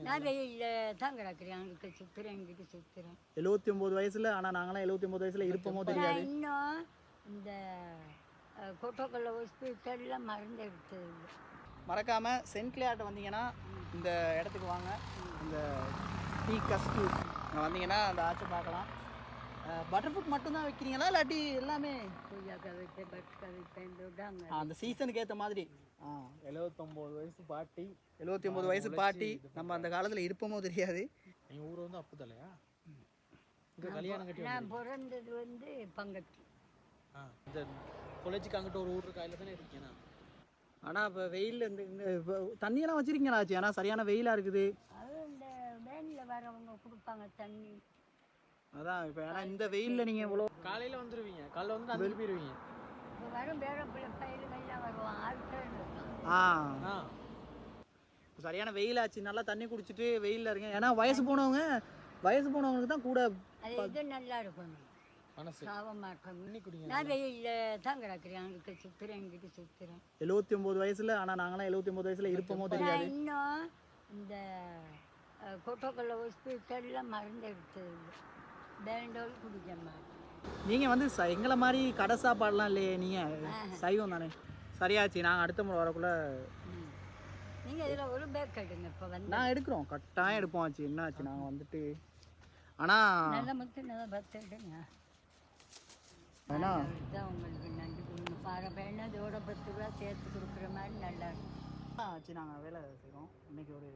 நான் வெயிலில் தான் கிடக்குறேன், அங்கிட்டு சுற்றுறேன், இங்கிட்டு சுற்றுறேன். 79 வயசுல, ஆனால் நாங்களாம் 79 வயசுல இருப்போமோ தெரியாது. இன்னும் இந்த கொட்டோக்கல்ல ஹாஸ்பிட்டலில் மருந்து எடுத்தது இல்லை. மறக்காமல் சென்ட் கிளியார்ட்ட வந்தீங்கன்னா இந்த இடத்துக்கு வாங்க. இந்த டீ கஸ்டு வந்தீங்கன்னா அந்த ஆச்சை பார்க்கலாம். பட்டர்ஃப்ரூட் மட்டும்தான் வைக்கிறீங்களா இல்லாட்டி எல்லாமே? கொய்யாக்காய் வைப்பேன், பட்டுக்காய் வைப்பேன், தொட்டாங்க. அந்த சீசனுக்கு ஏற்ற மாதிரி. 79 வயசு பாட்டி. 79 வயசு பாட்டி. நம்ம அந்த காலத்தில் இருப்போமோ தெரியாது. எங்கள் ஊர் வந்து அப்புதலையா? இங்கே கல்யாணம் கட்டி நான் பிறந்தது வந்து பங்கட்டி. இந்த கொலேஜுக்கு அங்கிட்ட ஒரு ஊர் இருக்கா, இல்லை தானே இருக்கேண்ணா? ஆனால் இப்போ வெயிலில் இந்த இப்போ தண்ணியெல்லாம் வச்சுருக்கீங்களா ஆச்சு? ஆனால் சரியான வெயிலாக இருக்குது. அது இந்த வேனில் வரவங்க கொடுப்பாங்க தண்ணி. அதான் இப்போ ஏன்னா இந்த வெயிலில் நீங்கள் இவ்வளோ காலையில் வந்துடுவீங்க, காலையில் வந்து அங்கே போயிடுவீங்க. இப்போ வரும் வேற பிள்ளை பயிலுங்கள்லாம் வருவான், ஆட்கள். சரியான வெயிலாச்சு. நல்லா தண்ணி குடிச்சிட்டு வெயிலில் இருங்க. ஏன்னா வயசு போனவங்களுக்கு தான் கூட அது இது நல்லா இருக்கும், மனசு சாவ மாட்டோம். தண்ணி குடிங்க. நான் வெயிலில் தான் கிடக்குறேன், அங்கிட்டு சுற்றுறேன், இங்கிட்டு சுற்றுறேன். 79 வயசுல, ஆனால் நாங்களாம் 79 வயசுல இருப்போமோ தெரியாது. இன்னும் இந்த கொட்டோக்கல்ல ஹாஸ்பிட்டலில் மருந்து எடுத்தது இல்லை, பேண்டோல் குடிக்க மாட்டேன். நீங்கள் வந்து எங்களை மாதிரி கடை சாப்பாடுலாம் இல்லையே, நீங்கள் சைவம் தானே? சரியாச்சு. நாங்கள் அடுத்த முறை வரக்குள்ள நீங்கள் இதில் ஒரு பேக் எடுங்க. இப்போ வந்து நான் எடுக்கிறோம், கட்டாயம் எடுப்போம் ஆச்சு. என்ன ஆச்சு நாங்கள் வந்துட்டு. ஆனால் நல்ல முத்து நல்லா 10 எடுங்க. ஏன்னா தான் உங்களுக்கு நன்றி கொடுங்க. பாரு பேனா இதோட 10 ரூபா சேர்த்து கொடுக்குற மாதிரி நல்லா இருக்கும். ஆச்சு. நாங்கள் வேலை செய்கிறோம். இன்னைக்கு ஒரு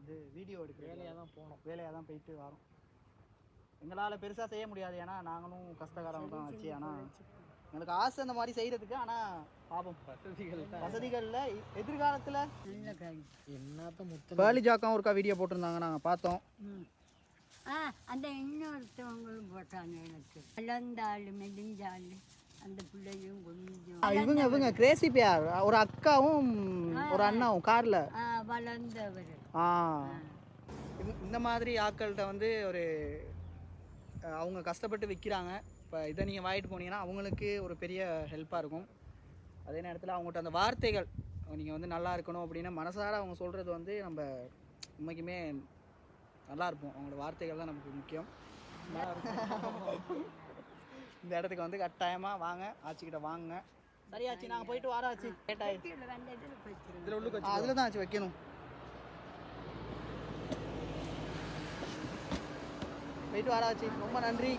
இது வீடியோ எடுக்கிற வேலையாக தான் போனோம். வேலையாக தான் போயிட்டு வரோம். எங்களால் பெருசாக செய்ய முடியாது, ஏன்னா நாங்களும் கஷ்டகாரங்க தான் ஆச்சு. ஆனால் எங்களுக்கு ஆசை அந்த மாதிரி செய்கிறதுக்கு. ஆனால் பாபம் வசதிகளில் எதிர்காலத்தில் நல்ல காய். என்னத்த முத்து பேர்லி ஜாக்கம் ஒருக்கா வீடியோ போட்டிருந்தாங்க, நாங்கள் பார்த்தோம். அந்த இன்னொருத்தவங்களும் போட்டாங்க எனக்கு. வளர்ந்தாள் மெலிஞ்சாள் அந்த பிள்ளையும் கொஞ்சம் இவங்க கிரேசி பியார் ஒரு அக்காவும் ஒரு அண்ணாவும் காரில் வளர்ந்தவர். இந்த மாதிரி ஆட்கள்கிட்ட வந்து ஒரு அவங்க கஷ்டப்பட்டு விற்கிறாங்க. இப்போ இதை நீங்கள் வாங்கிட்டு போனீங்கன்னா அவங்களுக்கு ஒரு பெரிய ஹெல்ப்பாக இருக்கும். அதே நேரத்தில் அவங்கள்ட்ட அந்த வார்த்தைகள் நீங்கள் வந்து நல்லா இருக்கணும் அப்படின்னு மனசார அவங்க சொல்கிறது வந்து நம்ம உண்மைக்குமே நல்லா இருப்போம். அவங்களோட வார்த்தைகள் தான் நமக்கு முக்கியம். இந்த இடத்துக்கு வந்து கட்டாயமாக வாங்க, ஆச்சிக்கிட்ட வாங்க. சரியாச்சு, நாங்கள் போயிட்டு வராச்சு. கேட்டாச்சு இதில் உள்ளுக்கு அதில் தான் ஆச்சு வைக்கணும். போயிட்டு வராச்சு. ரொம்ப நன்றி.